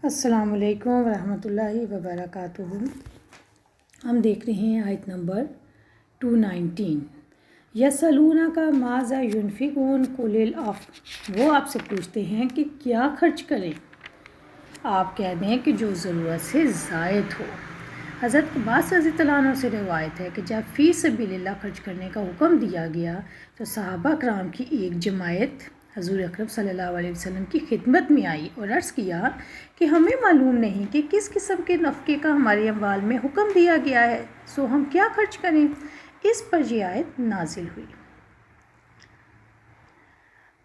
السلام علیکم ورحمۃ اللہ وبرکاتہ۔ ہم دیکھ رہے ہیں آیت نمبر 219۔ یسألونک ماذا ینفقون قل العفو، وہ آپ سے پوچھتے ہیں کہ کیا خرچ کریں، آپ کہہ دیں کہ جو ضرورت سے زائد ہو۔ حضرت عباس رضی اللہ عنہ سے روایت ہے کہ جب فی سبیل اللہ خرچ کرنے کا حکم دیا گیا تو صحابہ کرام کی ایک جماعت حضور اکرم صلی اللہ علیہ وسلم کی خدمت میں آئی اور عرض کیا کہ ہمیں معلوم نہیں کہ کس قسم کے نفقے کا ہمارے اموال میں حکم دیا گیا ہے، سو ہم کیا خرچ کریں۔ اس پر یہ آیت نازل ہوئی۔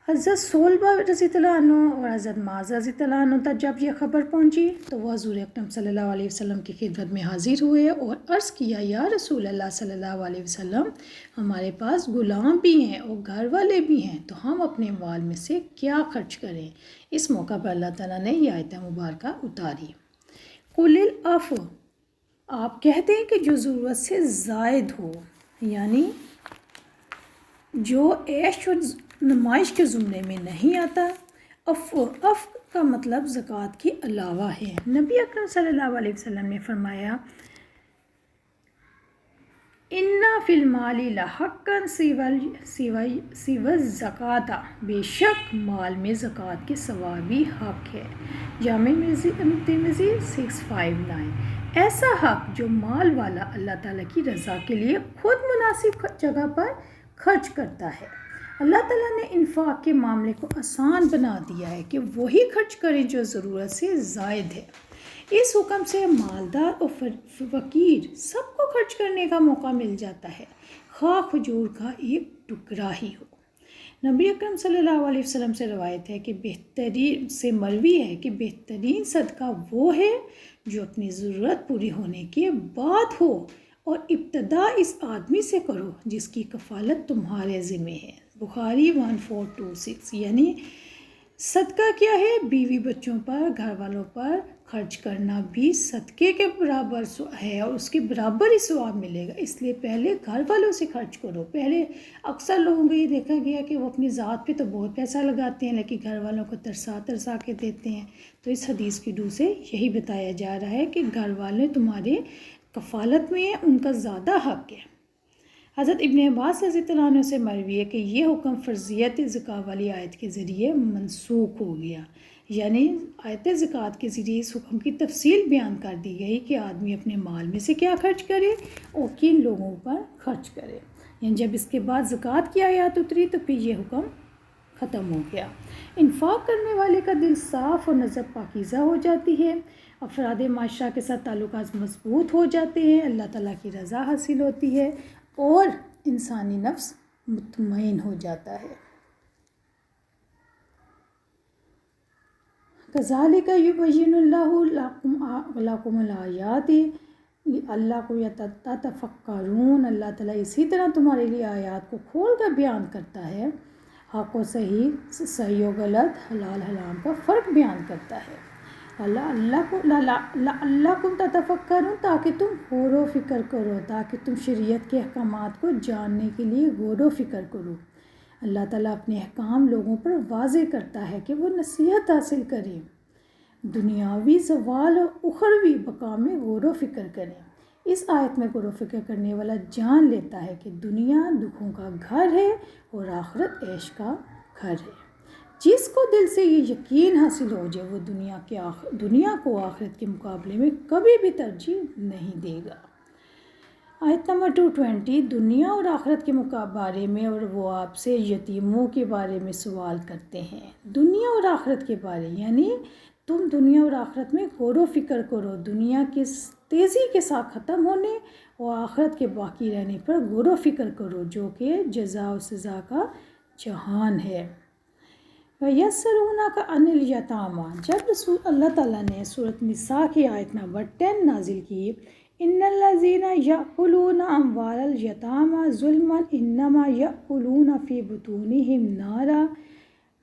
حضرت صلبہ رضی اللہ عنہ اور حضرت معاذ رضی اللہ عنہ تک جب یہ خبر پہنچی تو وہ حضور اکرم صلی اللہ علیہ وسلم کی خدمت میں حاضر ہوئے اور عرض کیا، یا رسول اللہ صلی اللہ علیہ وسلم، ہمارے پاس غلام بھی ہیں اور گھر والے بھی ہیں، تو ہم اپنے اموال میں سے کیا خرچ کریں۔ اس موقع پر اللہ تعالیٰ نے یہ آیت مبارکہ اتاری۔ قل العفو، آپ کہتے ہیں کہ جو ضرورت سے زائد ہو، یعنی جو عیش و نمائش کے زمرے میں نہیں آتا۔ عفو کا مطلب زکوٰۃ کے علاوہ ہے۔ نبی اکرم صلی اللہ علیہ وسلم نے فرمایا، اِنَّ فِی الْمَالِ لَحَقًّا سِوَى الزَّکَاةِ، بے شک مال میں زکوٰۃ کے سوا بھی حق ہے۔ جامع ترمذی 659۔ ایسا حق جو مال والا اللہ تعالیٰ کی رضا کے لیے خود مناسب جگہ پر خرچ کرتا ہے۔ اللہ تعالیٰ نے انفاق کے معاملے کو آسان بنا دیا ہے کہ وہی خرچ کریں جو ضرورت سے زائد ہے۔ اس حکم سے مالدار اور فقیر سب کو خرچ کرنے کا موقع مل جاتا ہے، خواہ کھجور کا ایک ٹکڑا ہی ہو۔ نبی اکرم صلی اللہ علیہ وسلم سے روایت ہے کہ مروی ہے کہ بہترین صدقہ وہ ہے جو اپنی ضرورت پوری ہونے کے بعد ہو، اور ابتدا اس آدمی سے کرو جس کی کفالت تمہارے ذمہ ہے۔ بخاری 1426۔ یعنی صدقہ کیا ہے؟ بیوی بچوں پر، گھر والوں پر خرچ کرنا بھی صدقے کے برابر ہے اور اس کے برابر ہی ثواب ملے گا، اس لیے پہلے گھر والوں سے خرچ کرو۔ پہلے اکثر لوگوں کو یہ دیکھا گیا کہ وہ اپنی ذات پہ تو بہت پیسہ لگاتے ہیں لیکن گھر والوں کو ترسا کے دیتے ہیں، تو اس حدیث کی روح سے یہی بتایا جا رہا ہے کہ گھر والے تمہارے کفالت میں ہیں، ان کا زیادہ حق ہے۔ حضرت ابن عباس رضی اللہ عنہ سے مروی ہے کہ یہ حکم فرضیت زکوٰۃ والی آیت کے ذریعے منسوخ ہو گیا، یعنی آیت زکوٰۃ کے ذریعے اس حکم کی تفصیل بیان کر دی گئی کہ آدمی اپنے مال میں سے کیا خرچ کرے اور کن لوگوں پر خرچ کرے۔ یعنی جب اس کے بعد زکوٰۃ کی آیات اتری تو پھر یہ حکم ختم ہو گیا۔ انفاق کرنے والے کا دل صاف اور نظر پاکیزہ ہو جاتی ہے، افراد معاشرہ کے ساتھ تعلقات مضبوط ہو جاتے ہیں، اللہ تعالیٰ کی رضا حاصل ہوتی ہے اور انسانی نفس مطمئن ہو جاتا ہے۔ کذالک یبین اللہ لکم الآیات لعلکم تتفکرون، اللہ تعالیٰ اسی طرح تمہارے لیے آیات کو کھول کر بیان کرتا ہے، حق و صحیح و غلط، حلال حرام کا فرق بیان کرتا ہے۔ لعلکم تتفکرون، تاکہ تم غور و فکر کرو، تاکہ تم شریعت کے احکامات کو جاننے کے لیے غور و فکر کرو۔ اللہ تعالیٰ اپنے احکام لوگوں پر واضح کرتا ہے کہ وہ نصیحت حاصل کریں، دنیاوی زوال اور اخروی بقا میں غور و فکر کریں۔ اس آیت میں غور و فکر کرنے والا جان لیتا ہے کہ دنیا دکھوں کا گھر ہے اور آخرت عیش کا گھر ہے۔ جس کو دل سے یہ یقین حاصل ہو جائے وہ دنیا کو آخرت کے مقابلے میں کبھی بھی ترجیح نہیں دے گا۔ آیت نمبر 220۔ دنیا اور آخرت کے بارے میں اور وہ آپ سے یتیموں کے بارے میں سوال کرتے ہیں۔ دنیا اور آخرت کے بارے، یعنی تم دنیا اور آخرت میں غور و فکر کرو، دنیا کے تیزی کے ساتھ ختم ہونے اور آخرت کے باقی رہنے پر غور و فکر کرو، جو کہ جزا و سزا کا جہان ہے۔ وَيَسْأَلُونَكَ عَنِ الْيَتَامَىٰ، جب رسول اللہ تعالیٰ نے سورۃ نساء کی آیت نمبر 10 نازل کی، اِنَّ الَّذِينَ يَأْكُلُونَ أَمْوَالَ الْيَتَامَىٰ ظُلْمًا إِنَّمَا يَأْكُلُونَ فِي بُطُونِهِمْ نَارًا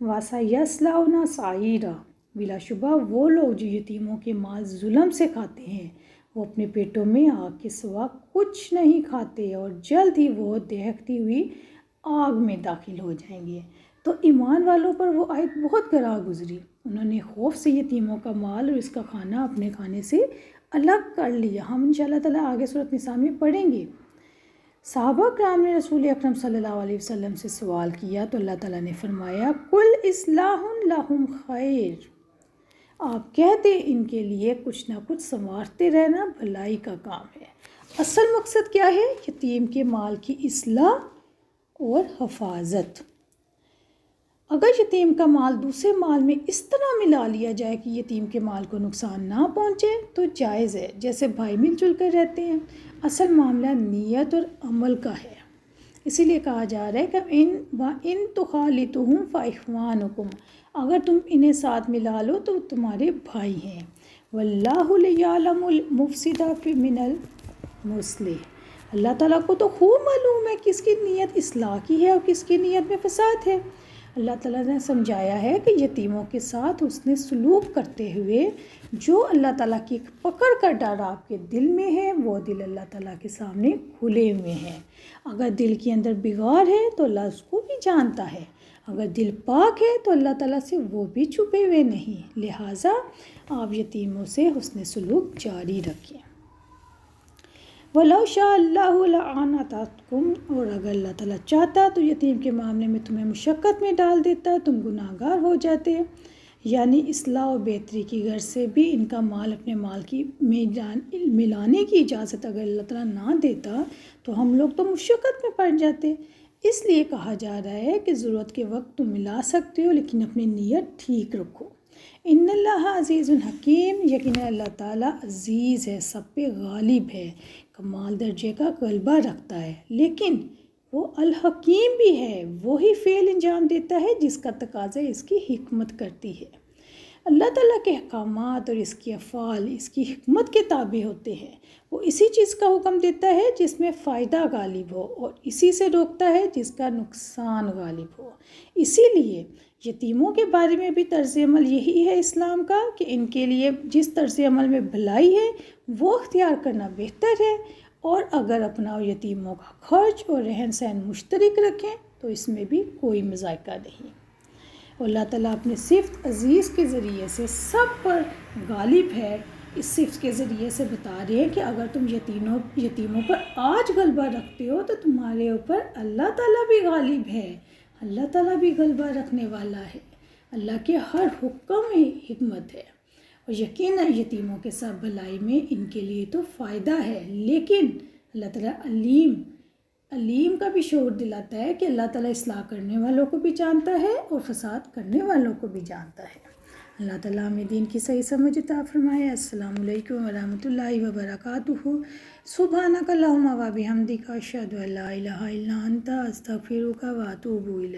وَسَيَصْلَوْنَ سَعِيرًا، بلا شبہ وہ لوگ جو یتیموں کے مال ظلم سے کھاتے ہیں وہ اپنے پیٹوں میں آگ کے سوا کچھ نہیں کھاتے اور جلد ہی وہ دہکتی ہوئی آگ میں داخل ہو جائیں گے۔ تو ایمان والوں پر وہ آیت بہت گراں گزری. انہوں نے خوف سے یتیموں کا مال اور اس کا کھانا اپنے کھانے سے الگ کر لیا. ہم انشاءاللہ تعالیٰ آگے سورۃ نساء میں پڑھیں گے. صحابہ کرام نے رسول اکرم صلی اللہ علیہ وسلم سے سوال کیا تو اللہ تعالیٰ نے فرمایا کل اصلاح لہم خیر. آپ کہہ دیں ان کے لیے کچھ نہ کچھ سنوارتے رہنا بھلائی کا کام ہے. اصل مقصد کیا ہے؟ یتیم کے مال کی اصلاح اور حفاظت. اگر یتیم کا مال دوسرے مال میں اس طرح ملا لیا جائے کہ یتیم کے مال کو نقصان نہ پہنچے تو جائز ہے، جیسے بھائی مل جل کر رہتے ہیں. اصل معاملہ نیت اور عمل کا ہے. اسی لیے کہا جا رہا ہے کہ ان تخالطہم فاخوانکم، اگر تم انہیں ساتھ ملا لو تو تمہارے بھائی ہیں. واللہ یعلم المفسد من المصلح، اللہ تعالیٰ کو تو خوب معلوم ہے کس کی نیت اصلاح کی ہے اور کس کی نیت میں فساد ہے. اللہ تعالیٰ نے سمجھایا ہے کہ یتیموں کے ساتھ اس نے سلوک کرتے ہوئے جو اللہ تعالیٰ کی پکڑ کا ڈر آپ کے دل میں ہے وہ دل اللہ تعالیٰ کے سامنے کھلے ہوئے ہیں. اگر دل کے اندر بگاڑ ہے تو اللہ اس کو بھی جانتا ہے، اگر دل پاک ہے تو اللہ تعالیٰ سے وہ بھی چھپے ہوئے نہیں. لہٰذا آپ یتیموں سے حسن سلوک جاری رکھیں. وَلَوْ شَاءَ اللَّهُ لَأَعْنَتَكُمْ، اور اگر اللہ تعالیٰ چاہتا تو یتیم کے معاملے میں تمہیں مشقت میں ڈال دیتا، تم گناہ گار ہو جاتے. یعنی اصلاح و بہتری کی غرض سے بھی ان کا مال اپنے مال کی ملانے کی اجازت اگر اللہ تعالیٰ نہ دیتا تو ہم لوگ تو مشقت میں پڑ جاتے. اس لیے کہا جا رہا ہے کہ ضرورت کے وقت تم ملا سکتے ہو لیکن اپنی نیت ٹھیک رکھو. ان اللہ عزیز الحکیم، یقیناً اللہ تعالیٰ عزیز ہے، سب پہ غالب ہے، کمال درجے کا غلبہ رکھتا ہے، لیکن وہ الحکیم بھی ہے. وہی فعل انجام دیتا ہے جس کا تقاضا اس کی حکمت کرتی ہے. اللہ تعالیٰ کے احکامات اور اس کی افعال اس کی حکمت کے تابع ہوتے ہیں. وہ اسی چیز کا حکم دیتا ہے جس میں فائدہ غالب ہو اور اسی سے روکتا ہے جس کا نقصان غالب ہو. اسی لیے یتیموں کے بارے میں بھی طرز عمل یہی ہے اسلام کا کہ ان کے لیے جس طرز عمل میں بھلائی ہے وہ اختیار کرنا بہتر ہے، اور اگر اپنا اور یتیموں کا خرچ اور رہن سہن مشترک رکھیں تو اس میں بھی کوئی مذائقہ نہیں. اللہ تعالیٰ اپنے صفت عزیز کے ذریعے سے سب پر غالب ہے. اس صفت کے ذریعے سے بتا رہے ہیں کہ اگر تم یتیموں پر آج غلبہ رکھتے ہو تو تمہارے اوپر اللہ تعالیٰ بھی غالب ہے. اللہ تعالیٰ بھی غلبہ رکھنے والا ہے. اللہ کے ہر حکم میں حکمت ہے، اور یقیناً یتیموں کے ساتھ بھلائی میں ان کے لیے تو فائدہ ہے، لیکن اللہ تعالیٰ علیم کا بھی شعور دلاتا ہے کہ اللہ تعالیٰ اصلاح کرنے والوں کو بھی جانتا ہے اور فساد کرنے والوں کو بھی جانتا ہے. اللہ تعالیٰ ہمیں دین کی صحیح سمجھ عطا فرمائے. السلام علیکم ورحمۃ اللہ وبرکاتہ. سبحانک اللہم و بحمدک، اشہد ان لا الہ الا انت، استغفرک و اتوب الیک.